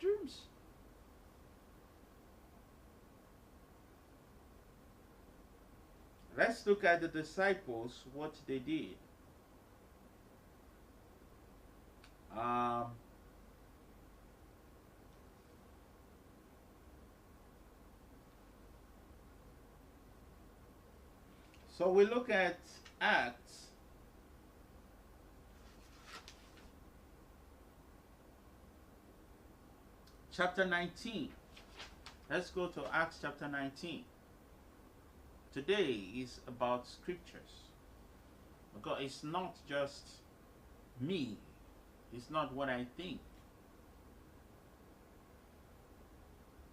dreams. Let's look at the disciples, what they did. So we look at Acts chapter 19. Let's go to Acts chapter 19. Today is about scriptures. Because it's not just me. It's not what I think.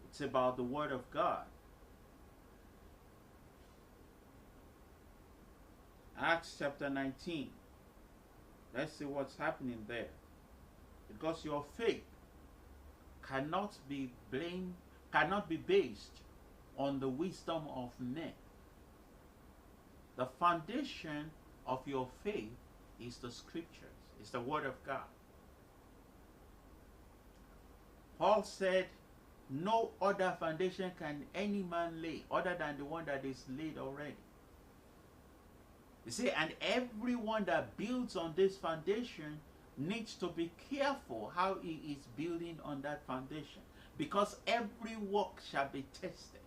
It's about the Word of God. Acts chapter 19. Let's see what's happening there. Because your faith cannot be based on the wisdom of men. The foundation of your faith is the scriptures, is the Word of God. Paul said, no other foundation can any man lay other than the one that is laid already. You see, and everyone that builds on this foundation needs to be careful how he is building on that foundation, because every work shall be tested.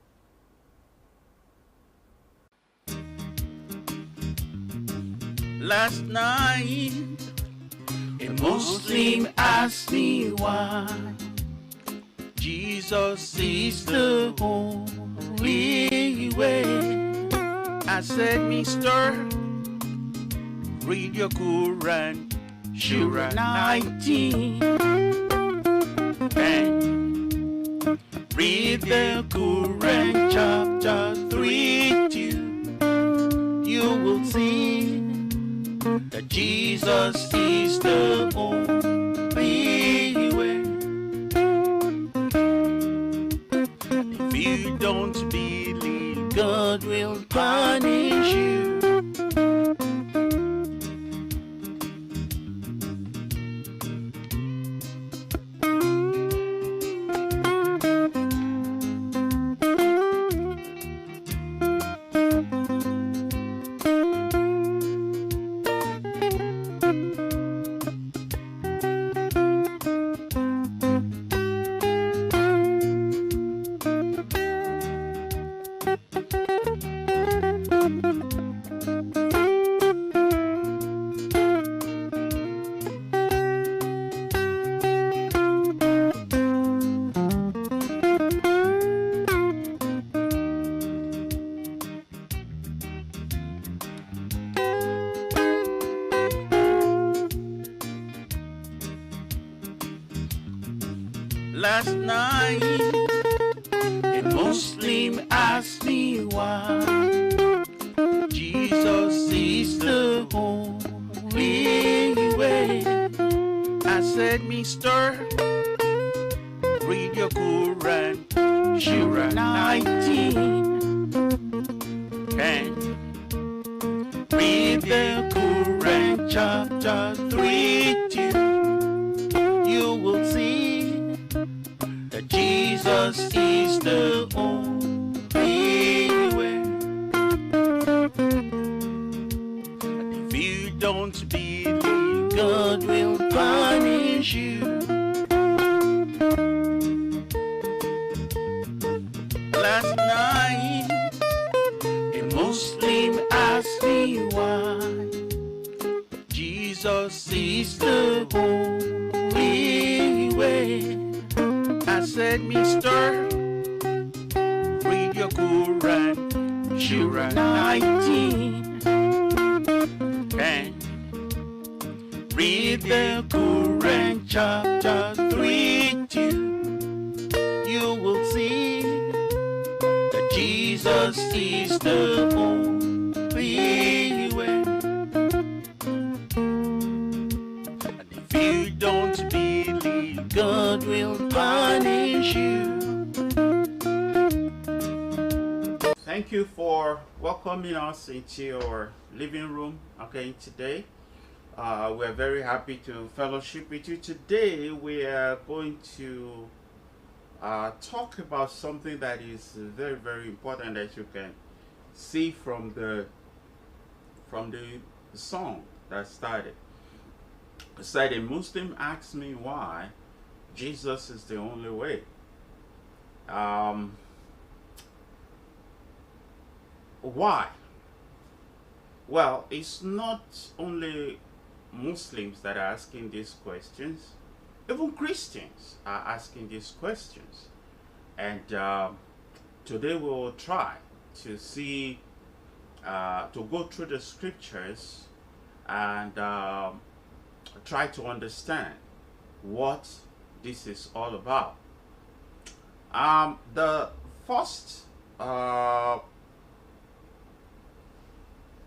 Last night, a Muslim asked me why Jesus is the only way. I said, Mister, read your Quran, Surah 19, and read the Quran chapter 3 too. You will see that Jesus is the only way. If you don't believe, God will punish you. Last night, a Muslim asked me why Jesus is the only way. I said, Mister, read your Quran, Surah 19, and read the Quran chapter 3 too. You will see that Jesus is the only way. And if you don't believe, God will punish you. Last night, a Muslim asked me why Jesus is the only way. I said, Mister, read your Quran, Surah 19, and read the Quran chapter 3 too. You will see that Jesus is the only way. And if you don't believe, God will punish you. Thank you for welcoming us into your living room. Okay, today We're very happy to fellowship with you. Today we are going to talk about something that is very, very important, as you can see from the song that started. It said, a Muslim asked me why Jesus is the only way. Why? Well, it's not only Muslims that are asking these questions. Even Christians are asking these questions. And today we will try to see, to go through the scriptures and try to understand what this is all about. The first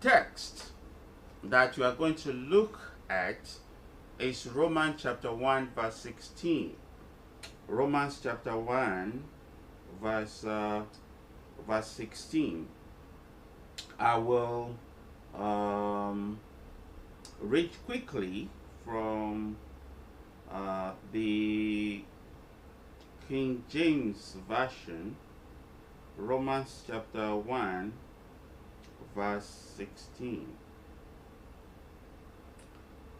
text that we are going to look at is Romans chapter 1 verse 16. Romans chapter 1 verse 16. I will read quickly from the King James Version. Romans chapter 1 verse 16.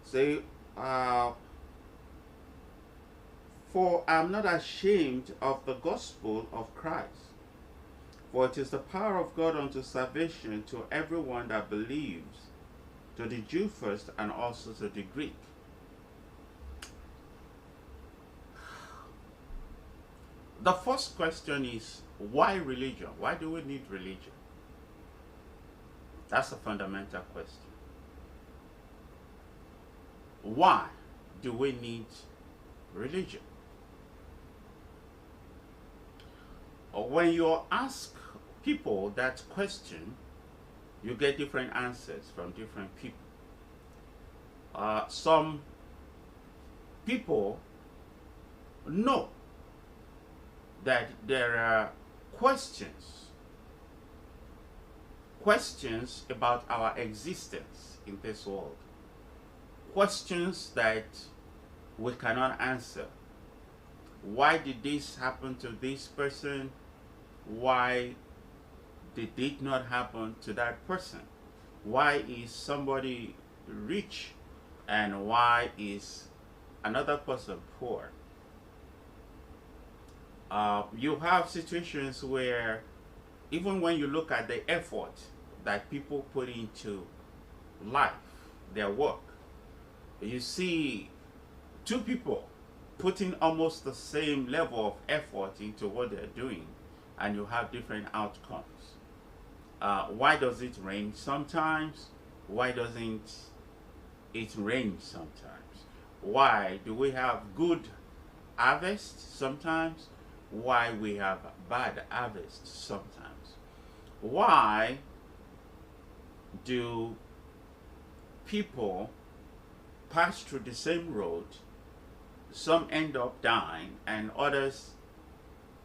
Say, for I am not ashamed of the gospel of Christ, for it is the power of God unto salvation to everyone that believes, to the Jew first and also to the Greek. The first question is, why religion? Why do we need religion? That's a fundamental question. Why do we need religion? When you ask people that question, you get different answers from different people. Some people know that there are questions about our existence in this world, questions that we cannot answer. Why did this happen to this person? Why did it not happen to that person? Why is somebody rich and why is another person poor? You have situations where even when you look at the effort that people put into life, their work, you see two people putting almost the same level of effort into what they're doing, and you have different outcomes. Why does it rain sometimes? Why doesn't it rain sometimes? Why do we have good harvest sometimes? Why we have bad harvest sometimes? Why do people pass through the same road? Some end up dying and others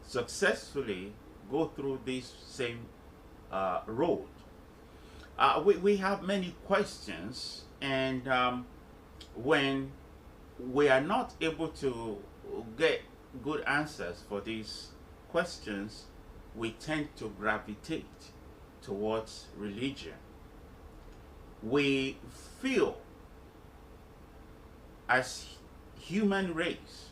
successfully go through this same road. We have many questions, and when we are not able to get good answers for these questions, we tend to gravitate towards religion. We feel, as human race,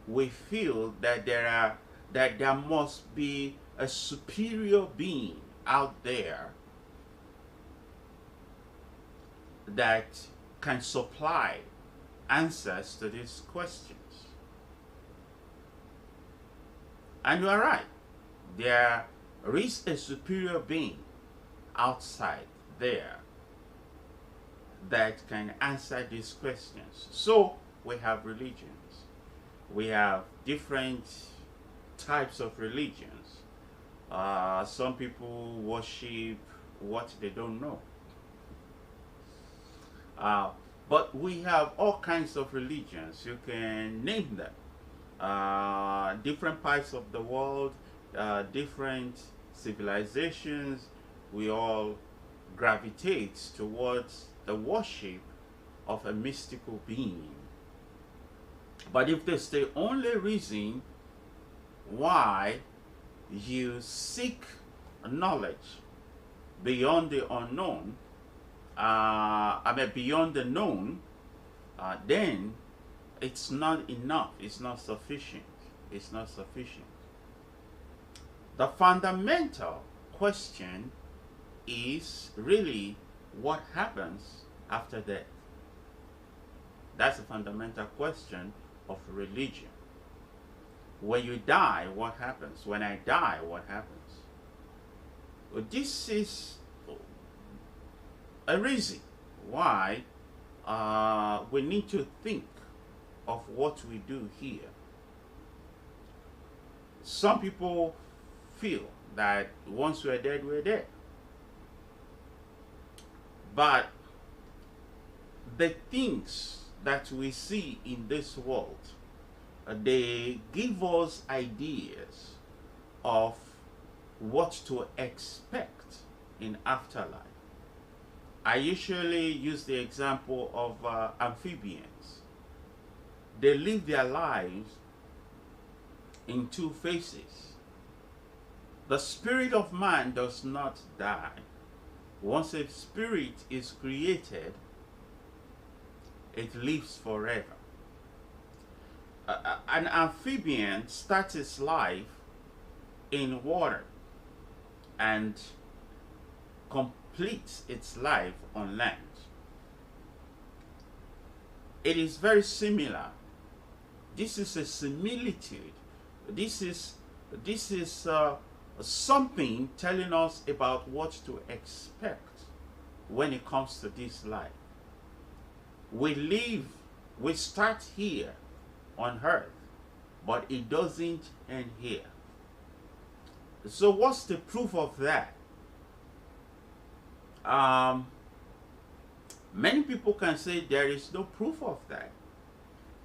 we feel that there must be a superior being out there that can supply answers to these questions. And you are right. There is a superior being outside there that can answer these questions. So we have religions. We have different types of religions. Some people worship what they don't know. But we have all kinds of religions. You can name them. Different parts of the world, different civilizations, we all gravitate towards the worship of a mystical being. But if there's the only reason why you seek knowledge beyond the unknown, beyond the known, then it's not enough. It's not sufficient. It's not sufficient. The fundamental question is really what happens after death. That's the fundamental question of religion. When you die, what happens? When I die, what happens? Well, this is a reason why we need to think of what we do here. Some people feel that once we're dead, we're dead. But the things that we see in this world, they give us ideas of what to expect in afterlife. I usually use the example of amphibians. They live their lives in two phases. The spirit of man does not die. Once a spirit is created, it lives forever. An amphibian starts its life in water and completes its life on land. It is very similar. This is a similitude. This is something telling us about what to expect when it comes to this life. We start here on earth, but it doesn't end here. So what's the proof of that? Many people can say there is no proof of that,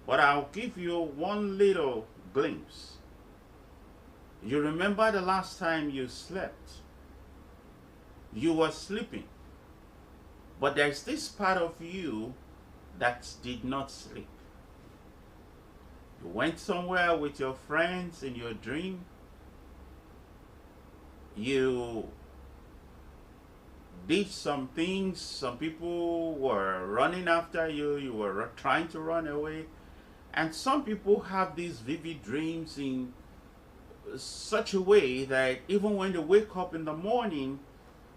but I'll give you one little glimpse. You remember the last time you slept? You were sleeping, but there's this part of you that did not sleep. You went somewhere with your friends in your dream. You did some things. Some people were running after you. You were trying to run away. And some people have these vivid dreams in such a way that even when they wake up in the morning,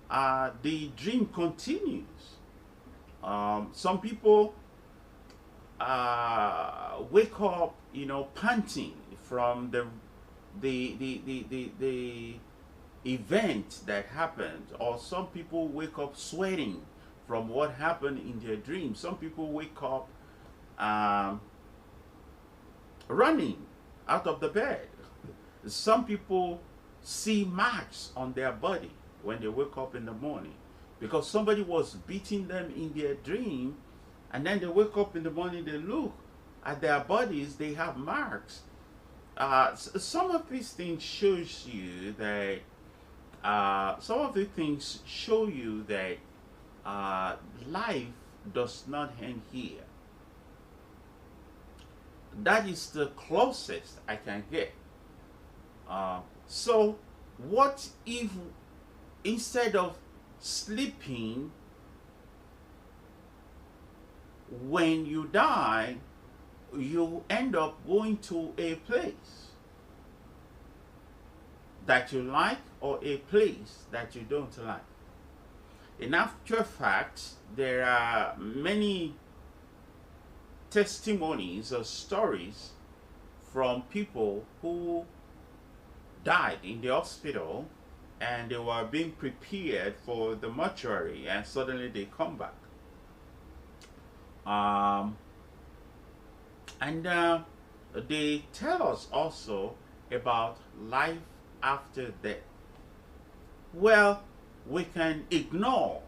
the dream continues. Some people wake up, panting from the event that happened, or some people wake up sweating from what happened in their dream. Some people wake up running out of the bed. Some people see marks on their body when they wake up in the morning because somebody was beating them in their dream, and then they wake up in the morning, they look at their bodies, they have marks. Some of these things shows you that life does not end here. That is the closest I can get. So what if instead of sleeping, when you die, you end up going to a place that you like or a place that you don't like? In actual fact, there are many testimonies or stories from people who died in the hospital and they were being prepared for the mortuary, and suddenly they come back. They tell us also about life after death. Well, we can ignore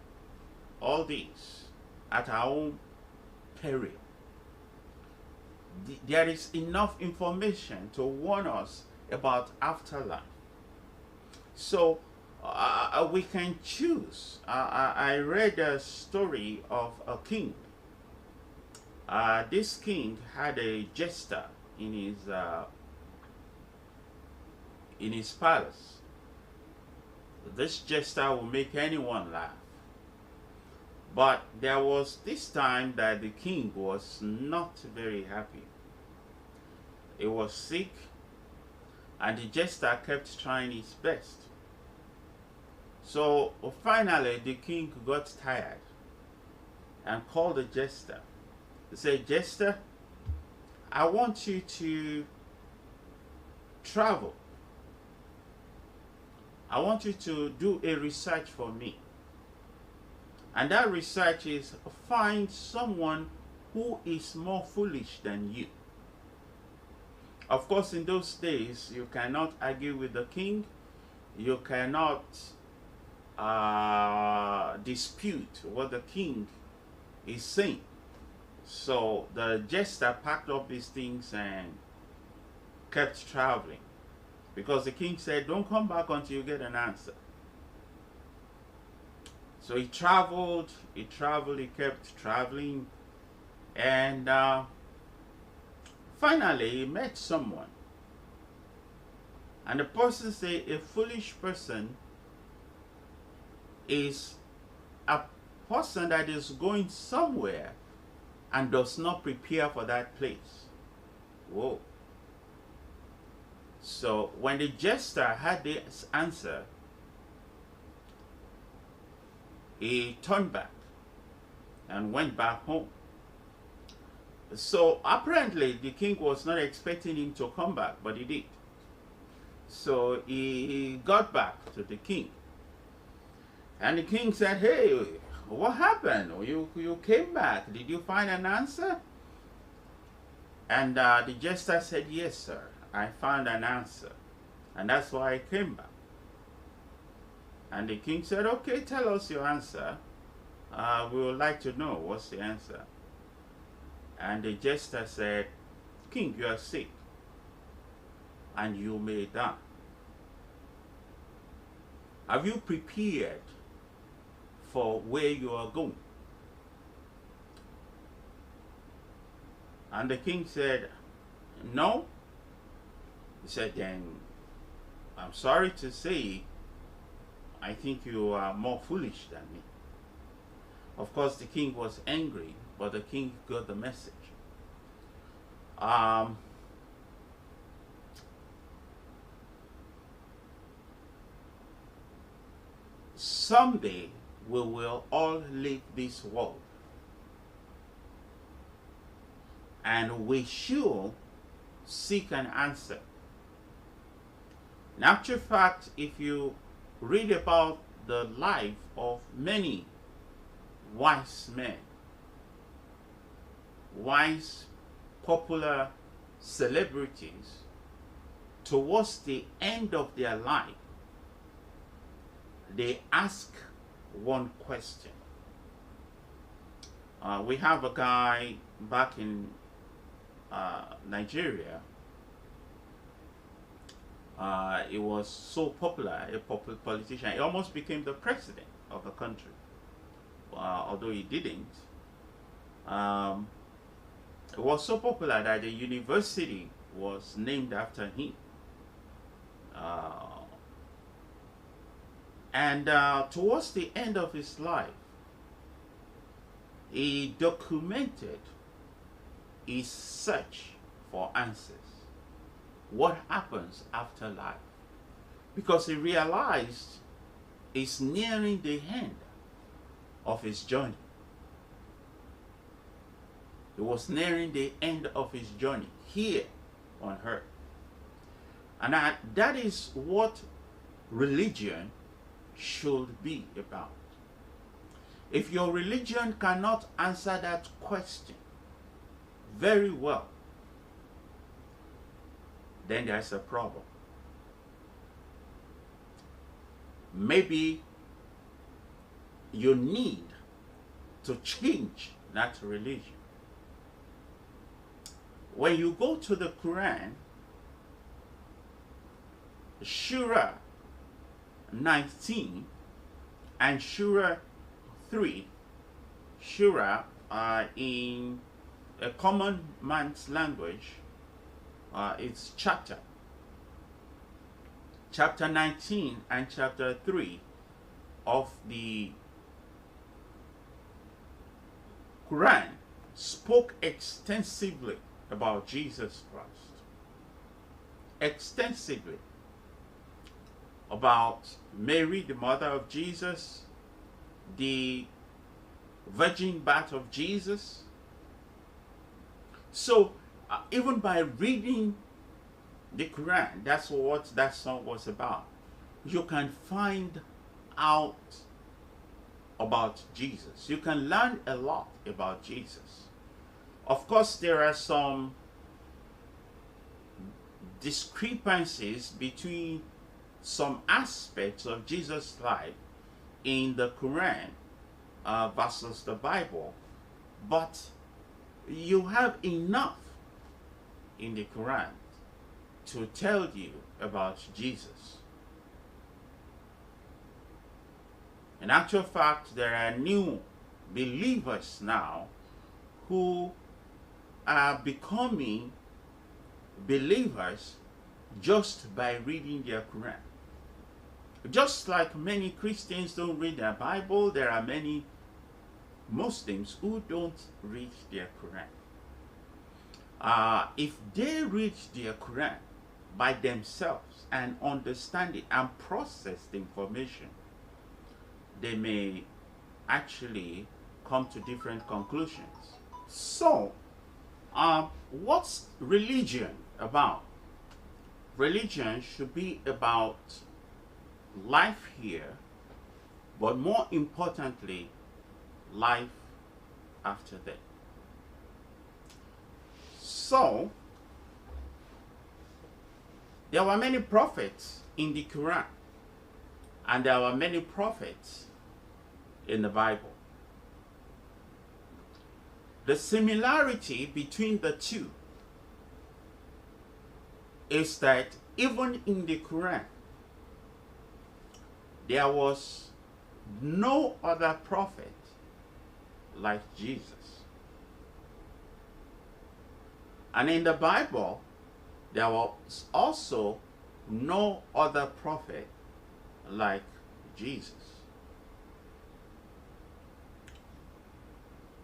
all this at our own peril. There is enough information to warn us about afterlife. So we can choose. I read a story of a king This king had a jester in his palace. This jester will make anyone laugh. But there was this time that the king was not very happy. He was sick, and the jester kept trying his best. So finally the king got tired and called the jester. He said, "Jester, I want you to travel. I want you to do a research for me. And that research is find someone who is more foolish than you." Of course, in those days, you cannot argue with the king. You cannot dispute what the king is saying. So the jester packed up his things and kept traveling, because the king said, "Don't come back until you get an answer." So he traveled, he kept traveling, and finally he met someone. And the person said, a foolish person is a person that is going somewhere and does not prepare for that place. Whoa. So when the jester had this answer, he turned back and went back home. So apparently the king was not expecting him to come back, but he did. So he got back to the king. And the king said, "Hey, what happened? You came back. Did you find an answer?" And the jester said, "Yes, sir. I found an answer. And that's why I came back." And the king said, "Okay, tell us your answer. We would like to know what's the answer." And the jester said, "King, you are sick, and you may die. Have you prepared for where you are going?" And the king said, "No." He said, "Then I'm sorry to say, I think you are more foolish than me." Of course, the king was angry, but the king got the message. Someday we will all leave this world, and we should seek an answer. In actual fact, if you read about the life of many wise men, wise popular celebrities, towards the end of their life, they ask one question. We have a guy back in Nigeria. He was so popular, a popular politician. He almost became the president of the country, although he didn't. It was so popular that the university was named after him. And towards the end of his life, he documented his search for answers. What happens after life? Because he realized he's nearing the end of his journey. He was nearing the end of his journey here on earth. And that is what religion should be about. If your religion cannot answer that question very well, then there's a problem. Maybe you need to change that religion. When you go to the Quran, Surah 19 and Surah 3, Surah in a common man's language, it's chapter. Chapter 19 and chapter 3 of the Quran spoke extensively about Jesus Christ. Extensively about Mary, the mother of Jesus, the virgin birth of Jesus. So even by reading the Quran, that's what that song was about. You can find out about Jesus. You can learn a lot about Jesus. Of course, there are some discrepancies between some aspects of Jesus' life in the Quran versus the Bible, but you have enough in the Quran to tell you about Jesus. In actual fact, there are new believers now who are becoming believers just by reading their Quran. Just like many Christians don't read their Bible, there are many Muslims who don't read their Quran. If they read their Quran by themselves and understand it and process the information, they may actually come to different conclusions. So, what's religion about? Religion should be about life here, but more importantly, life after death. So, there were many prophets in the Quran, and there were many prophets in the Bible. The similarity between the two is that even in the Quran, there was no other prophet like Jesus. And in the Bible, there was also no other prophet like Jesus.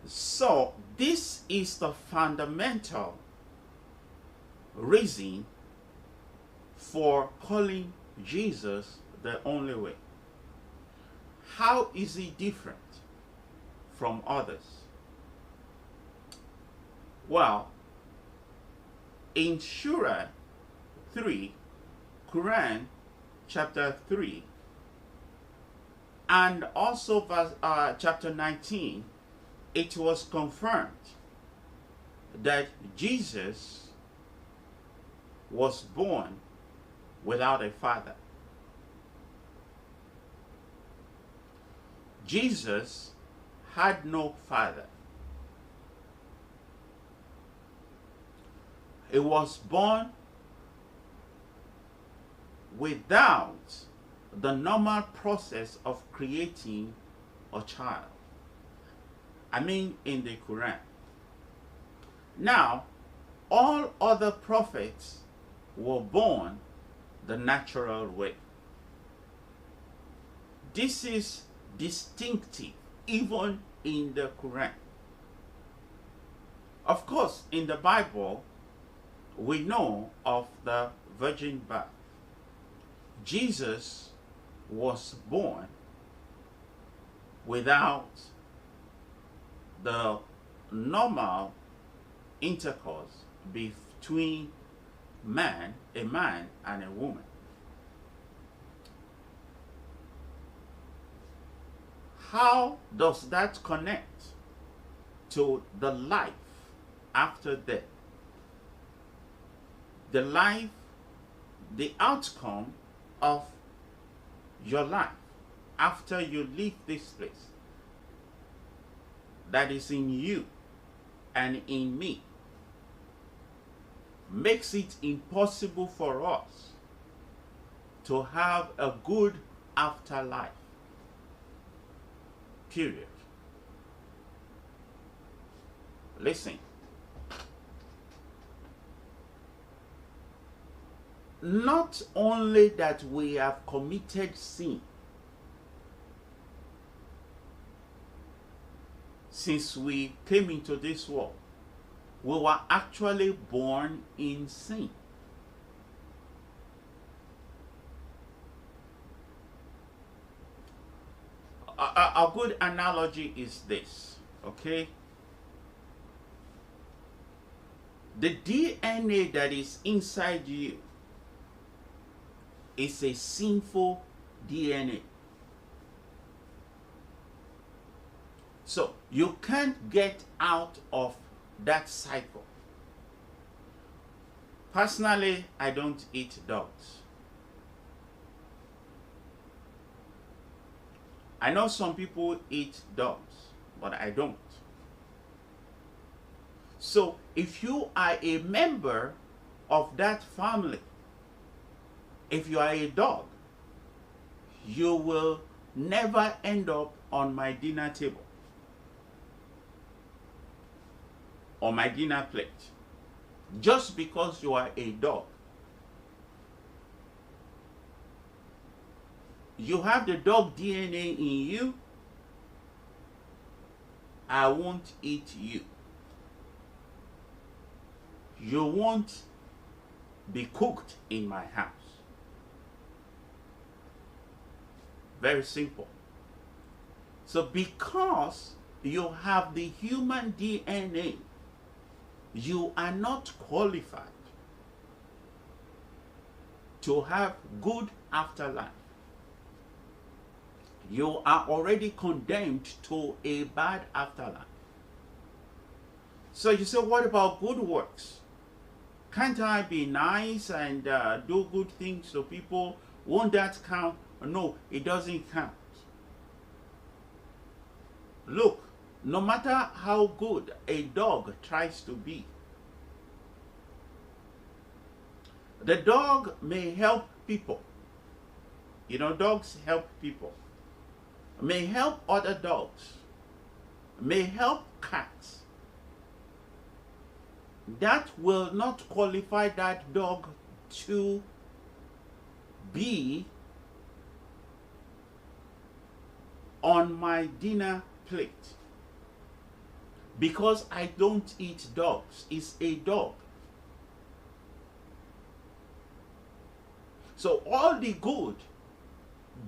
So, this is the fundamental reason for calling Jesus the only way. How is he different from others? Well, in Surah 3, Quran chapter 3, and also verse, chapter 19, it was confirmed that Jesus was born without a father. Jesus had no father. He was born without the normal process of creating a child. I mean, in the Quran. Now, all other prophets were born the natural way. This is distinctive even in the Quran. Of course, in the Bible, we know of the virgin birth. Jesus was born without the normal intercourse between a man and a woman. How does that connect to the life after death? The life, the outcome of your life after you leave this place, that is in you and in me, makes it impossible for us to have a good afterlife. Period. Listen, not only that we have committed sin since we came into this world, we were actually born in sin. A good analogy is this, okay? The DNA that is inside you is a sinful DNA. So you can't get out of that cycle. Personally, I don't eat dogs. I know some people eat dogs, but I don't. So if you are a member of that family, if you are a dog, you will never end up on my dinner table or my dinner plate just because you are a dog. You have the dog DNA in you, I won't eat you. You won't be cooked in my house. Very simple. So because you have the human DNA, you are not qualified to have good afterlife. You are already condemned to a bad afterlife. So you say, what about good works? Can't I be nice and do good things to people? Won't that count? No, it doesn't count. Look, no matter how good a dog tries to be, the dog may help people. You know, dogs help people. May help other dogs. May help cats. That will not qualify that dog to be on my dinner plate. Because I don't eat dogs. It's a dog. So all the good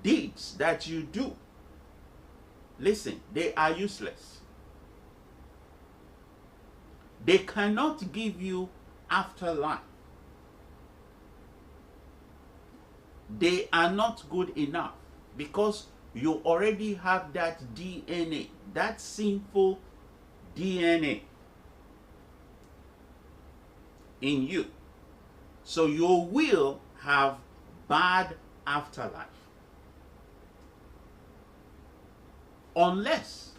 deeds that you do, listen, they are useless. They cannot give you afterlife. They are not good enough because you already have that DNA, that sinful DNA in you. So you will have bad afterlife. Unless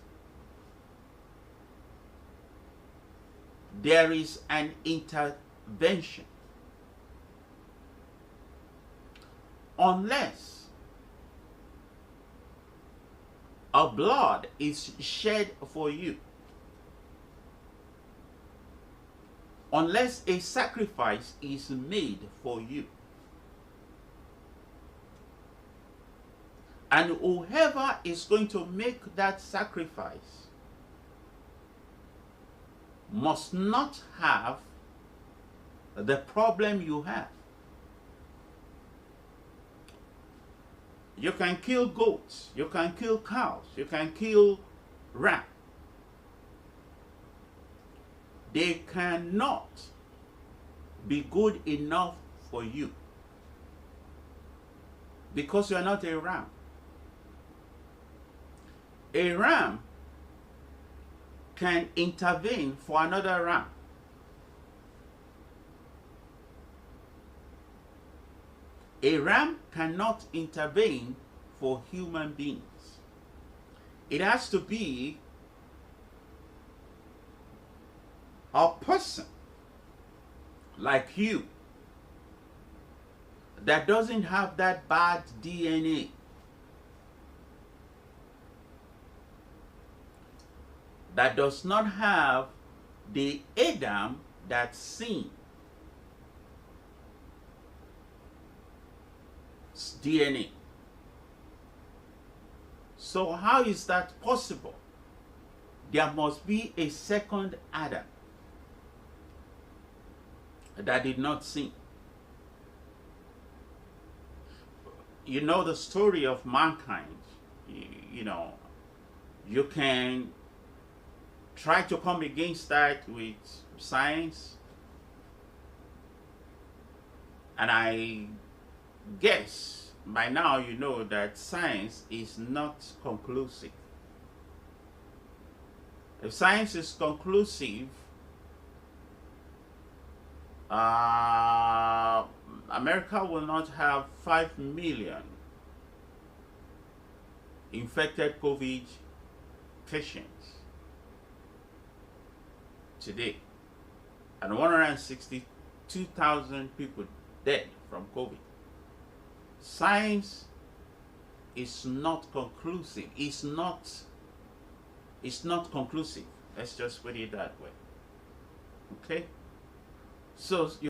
there is an intervention. Unless a blood is shed for you. Unless a sacrifice is made for you. And whoever is going to make that sacrifice must not have the problem you have. You can kill goats, you can kill cows, you can kill ram. They cannot be good enough for you because you are not a ram. A ram can intervene for another ram. A ram cannot intervene for human beings. It has to be a person like you that doesn't have that bad DNA. That does not have the Adam that sinned. DNA. So how is that possible? There must be a second Adam that did not sin. You know the story of mankind. You know, you can try to come against that with science, and I guess by now you know that science is not conclusive. If science is conclusive, America will not have 5 million infected COVID patients today, and 162,000 people dead from COVID. Science is not conclusive. It's not conclusive. Let's just put it that way. Okay? So you